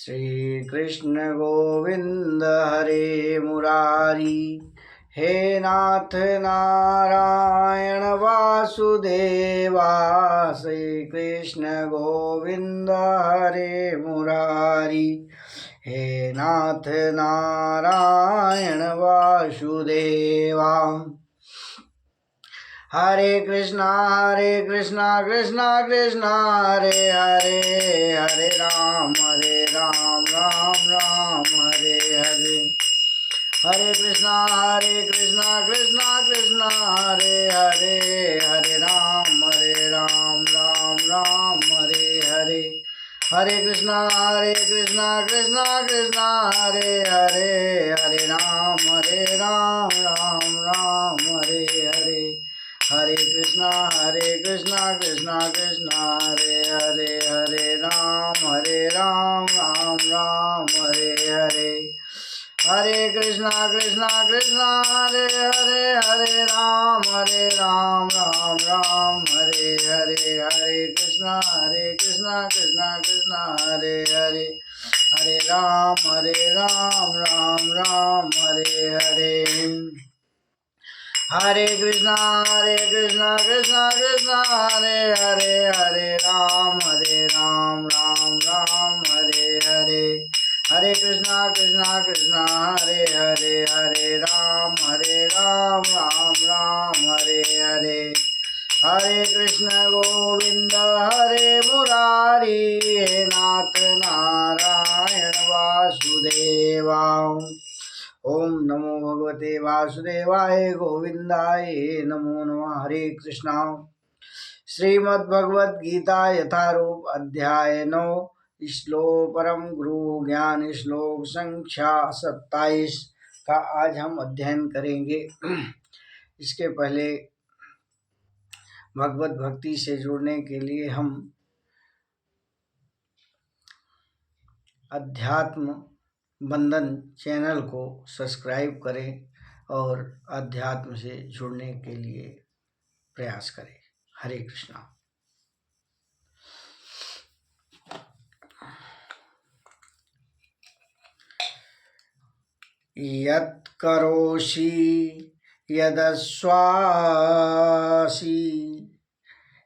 श्री कृष्ण गोविंद हरे मुरारी। हे नाथ नारायण वासुदेवा, श्री कृष्ण गोविंद हरे मुरारी। हे नाथ नारायण वासुदेवा। हरे कृष्णा कृष्णा कृष्णा हरे हरे, हरे राम राम राम हरे हरे। हरे कृष्णा कृष्णा कृष्णा हरे हरे, हरे राम राम राम हरे हरे। हरे कृष्णा कृष्णा हरे हरे, हरे राम राम राम हरे हरे। हरे कृष्णा कृष्णा हरे हरे, हरे राम राम राम हरे हरे। हरे कृष्णा कृष्णा हरे हरे, हरे राम राम राम हरे हरे। हरे कृष्णा कृष्णा हरे हरे, हरे राम राम राम हरे हरे। हरे कृष्णा कृष्णा हरे हरे, हरे राम राम हरे हरे। हरे कृष्णा कृष्णा हरे हरे, हरे राम राम हरे हरे। हरे कृष्ण गोविंद हरे मुरारी, हे नाथ नारायण वासुदेवा। ओम नमो भगवते वासुदेवाय गोविंदाय नमो नमः। हरे कृष्णा। श्रीमद्भगवद गीता यथारूप अध्याय 9 श्लोक परम गुरु ज्ञान श्लोक संख्या 27 का आज हम अध्ययन करेंगे। इसके पहले भगवत भक्ति से जुड़ने के लिए हम अध्यात्म बंधन चैनल को सब्सक्राइब करें और अध्यात्म से जुड़ने के लिए प्रयास करें। हरे कृष्णा। यत् करोषि यदश्वासि,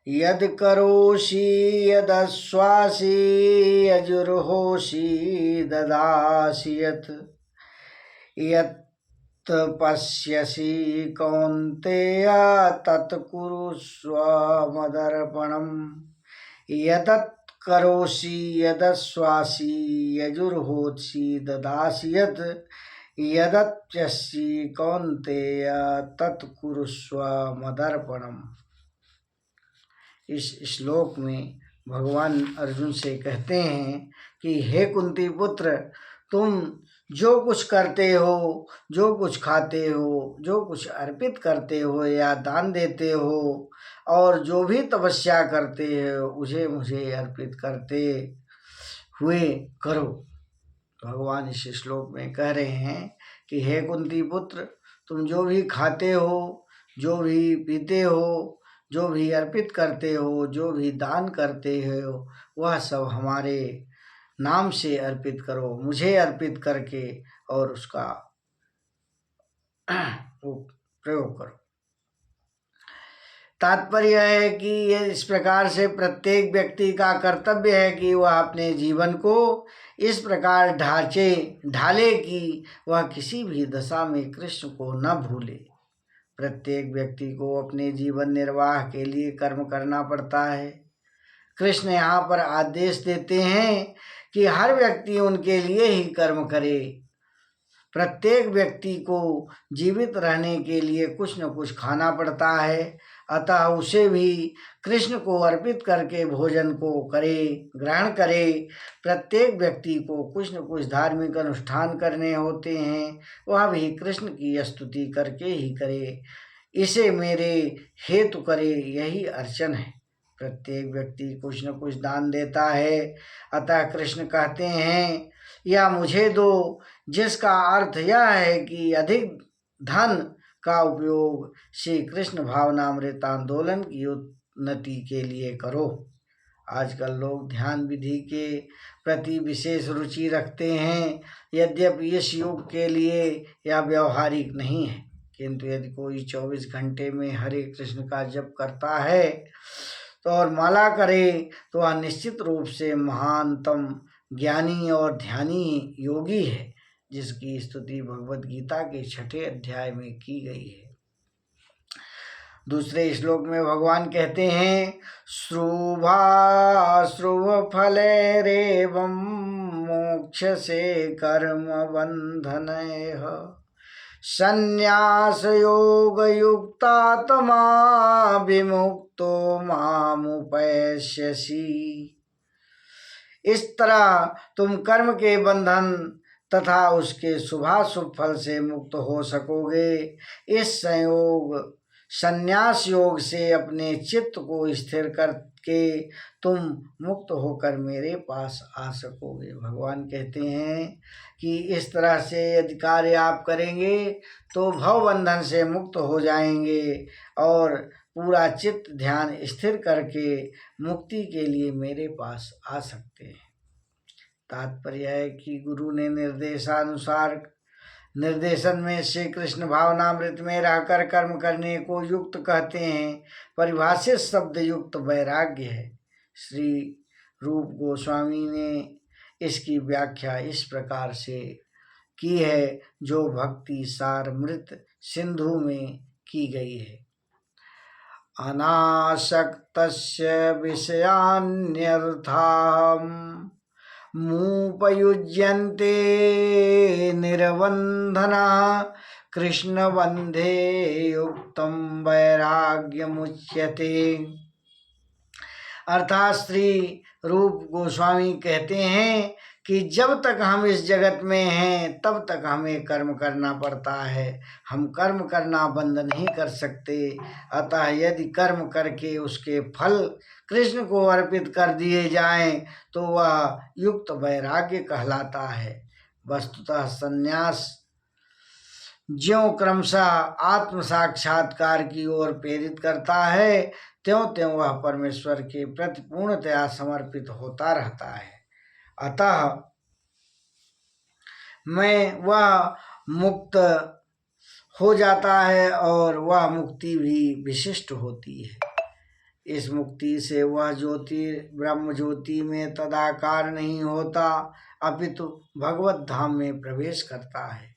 यद् करोषि यदश्वासि, यजुर्होषि ददासि यत्, यत् पश्यसि कौन्तेय तत् कुरुष्व मदर्पणम्। यदत् करोषि यदश्वासि, यजुर्होषि ददासि यत्, यदप्यसि कौन्तेय तत् कुरुष्व मदर्पणम्। इस श्लोक में भगवान अर्जुन से कहते हैं कि हे कुंती पुत्र, तुम जो कुछ करते हो, जो कुछ खाते हो, जो कुछ अर्पित करते हो या दान देते हो, और जो भी तपस्या करते हो उसे मुझे अर्पित करते हुए करो। भगवान इस श्लोक में कह रहे हैं कि हे कुंती पुत्र, तुम जो भी खाते हो, जो भी पीते हो, जो भी अर्पित करते हो, जो भी दान करते हो, वह सब हमारे नाम से अर्पित करो, मुझे अर्पित करके, और उसका प्रयोग करो। तात्पर्य है कि ये इस प्रकार से प्रत्येक व्यक्ति का कर्तव्य है कि वह अपने जीवन को इस प्रकार ढाले कि वह किसी भी दशा में कृष्ण को न भूले। प्रत्येक व्यक्ति को अपने जीवन निर्वाह के लिए कर्म करना पड़ता है। कृष्ण यहाँ पर आदेश देते हैं कि हर व्यक्ति उनके लिए ही कर्म करे। प्रत्येक व्यक्ति को जीवित रहने के लिए कुछ न कुछ खाना पड़ता है, अतः उसे भी कृष्ण को अर्पित करके भोजन को करे, ग्रहण करे। प्रत्येक व्यक्ति को कुछ न कुछ धार्मिक अनुष्ठान करने होते हैं, वह भी कृष्ण की स्तुति करके ही करे। इसे मेरे हेतु करे, यही अर्चन है। प्रत्येक व्यक्ति कुछ न कुछ दान देता है, अतः कृष्ण कहते हैं या मुझे दो, जिसका अर्थ यह है कि अधिक धन का उपयोग श्री कृष्ण भावनामृत आंदोलन की उन्नति के लिए करो। आजकल लोग ध्यान विधि के प्रति विशेष रुचि रखते हैं, यद्यपि इस युग के लिए यह व्यवहारिक नहीं है, किंतु यदि कोई 24 घंटे में हरे कृष्ण का जप करता है तो और माला करे तो वह निश्चित रूप से महानतम ज्ञानी और ध्यानी योगी है, जिसकी स्तुति भगवत गीता के 6 अध्याय में की गई है। दूसरे श्लोक में भगवान कहते हैं, श्रुव फलैरेवं मोक्ष से कर्म बंधनैः संन्यास योग युक्तात्मा विमुक्तो मामुपैष्यसि। इस तरह तुम कर्म के बंधन तथा उसके शुभाशुभ फल से मुक्त हो सकोगे। इस संन्यास योग से अपने चित्त को स्थिर करके तुम मुक्त होकर मेरे पास आ सकोगे। भगवान कहते हैं कि इस तरह से यदि कार्य आप करेंगे तो भव बंधन से मुक्त हो जाएंगे और पूरा चित्त ध्यान स्थिर करके मुक्ति के लिए मेरे पास आ सकते हैं। तात्पर्य है कि गुरु ने निर्देशानुसार निर्देशन में श्री कृष्ण भावनामृत में रहकर कर्म करने को युक्त कहते हैं। परिभाषित शब्द युक्त वैराग्य है। श्री रूप गोस्वामी ने इसकी व्याख्या इस प्रकार से की है, जो भक्ति सारमृत सिंधु में की गई है। अनासक्तस्य विषयान्यर्थाम् मुपयुज्यन्ते निर्बन्धना कृष्णबन्धे युक्तं वैराग्यमुच्यते। अर्थात श्री रूप गोस्वामी कहते हैं कि जब तक हम इस जगत में हैं तब तक हमें कर्म करना पड़ता है, हम कर्म करना बंद नहीं कर सकते। अतः यदि कर्म करके उसके फल कृष्ण को अर्पित कर दिए जाएं तो वह युक्त वैराग्य कहलाता है। वस्तुतः संन्यास ज्यों क्रमशः आत्म साक्षात्कार की ओर प्रेरित करता है, त्यों त्यों वह परमेश्वर के प्रति पूर्णतया समर्पित होता रहता है। अतः वह मुक्त हो जाता है और वह मुक्ति भी विशिष्ट होती है। इस मुक्ति से वह ज्योति ब्रह्म ज्योति में तदाकार नहीं होता, अपितु भगवत धाम में प्रवेश करता है।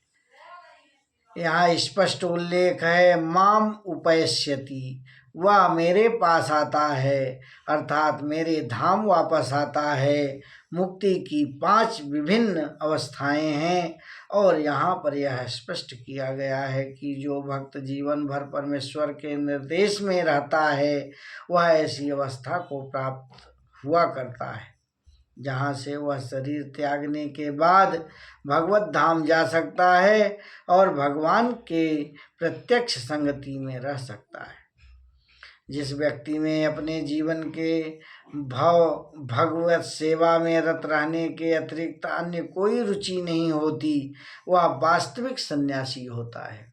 यहाँ स्पष्ट उल्लेख है, माम उपैष्यति, वह मेरे पास आता है, अर्थात मेरे धाम वापस आता है। मुक्ति की 5 विभिन्न अवस्थाएं हैं और यहाँ पर यह स्पष्ट किया गया है कि जो भक्त जीवन भर परमेश्वर के निर्देश में रहता है वह ऐसी अवस्था को प्राप्त हुआ करता है, जहाँ से वह शरीर त्यागने के बाद भगवत धाम जा सकता है और भगवान के प्रत्यक्ष संगति में रह सकता है। जिस व्यक्ति में अपने जीवन के भगवत सेवा में रत रहने के अतिरिक्त अन्य कोई रुचि नहीं होती, वह वास्तविक सन्यासी होता है।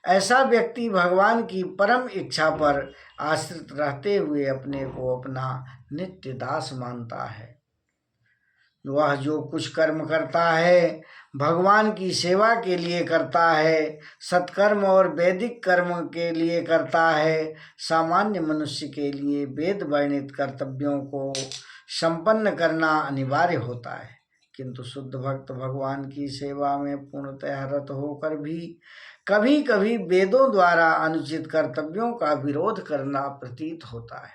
ऐसा व्यक्ति भगवान की परम इच्छा पर आश्रित रहते हुए अपने को अपना नित्य दास मानता है। वह जो कुछ कर्म करता है भगवान की सेवा के लिए करता है, सत्कर्म और वैदिक कर्म के लिए करता है। सामान्य मनुष्य के लिए वेद वर्णित कर्तव्यों को संपन्न करना अनिवार्य होता है, किंतु शुद्ध भक्त भगवान की सेवा में पूर्णतः रत होकर भी कभी कभी वेदों द्वारा अनुचित कर्तव्यों का विरोध करना प्रतीत होता है,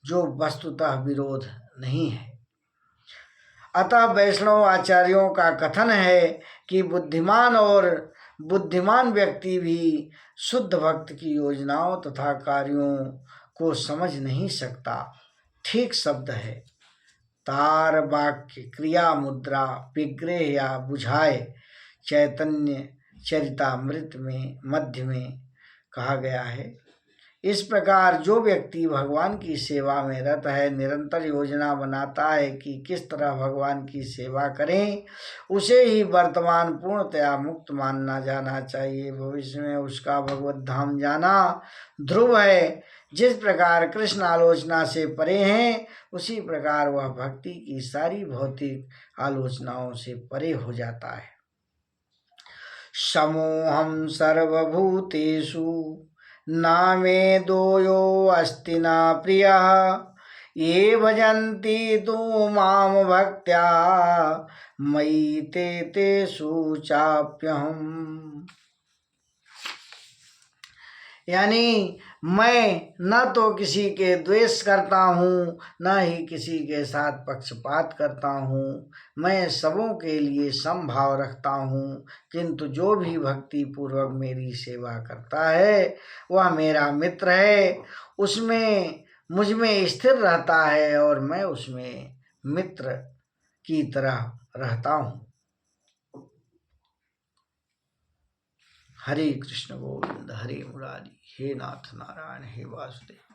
जो वस्तुतः विरोध नहीं है। अतः वैष्णव आचार्यों का कथन है कि बुद्धिमान व्यक्ति भी शुद्ध भक्त की योजनाओं तथा कार्यों को समझ नहीं सकता। ठीक शब्द है, तार वाक्य क्रिया मुद्रा विग्रह या बुझाए चैतन्य चरितामृत में मध्य में कहा गया है। इस प्रकार जो व्यक्ति भगवान की सेवा में रत है, निरंतर योजना बनाता है कि किस तरह भगवान की सेवा करें, उसे ही वर्तमान पूर्णतया मुक्त मानना जाना चाहिए। भविष्य में उसका भगवत धाम जाना ध्रुव है। जिस प्रकार कृष्ण आलोचना से परे हैं, उसी प्रकार वह भक्ति की सारी भौतिक आलोचनाओं से परे हो जाता है। समोहम सर्वभूतेषु नामे दोयो अस्ति न प्रियः ये भजन्ति तो माम भक्त्या मयि ते तेषु चाप्यहम्। यानी मैं न तो किसी के द्वेष करता हूँ, न ही किसी के साथ पक्षपात करता हूँ। मैं सबों के लिए समभाव रखता हूँ, किंतु जो भी भक्ति पूर्वक मेरी सेवा करता है वह मेरा मित्र है, उसमें मुझ में स्थिर रहता है और मैं उसमें मित्र की तरह रहता हूँ। हरे कृष्ण गोविंद हरे मुरारी, हे नाथ नारायण हे वासुदेव।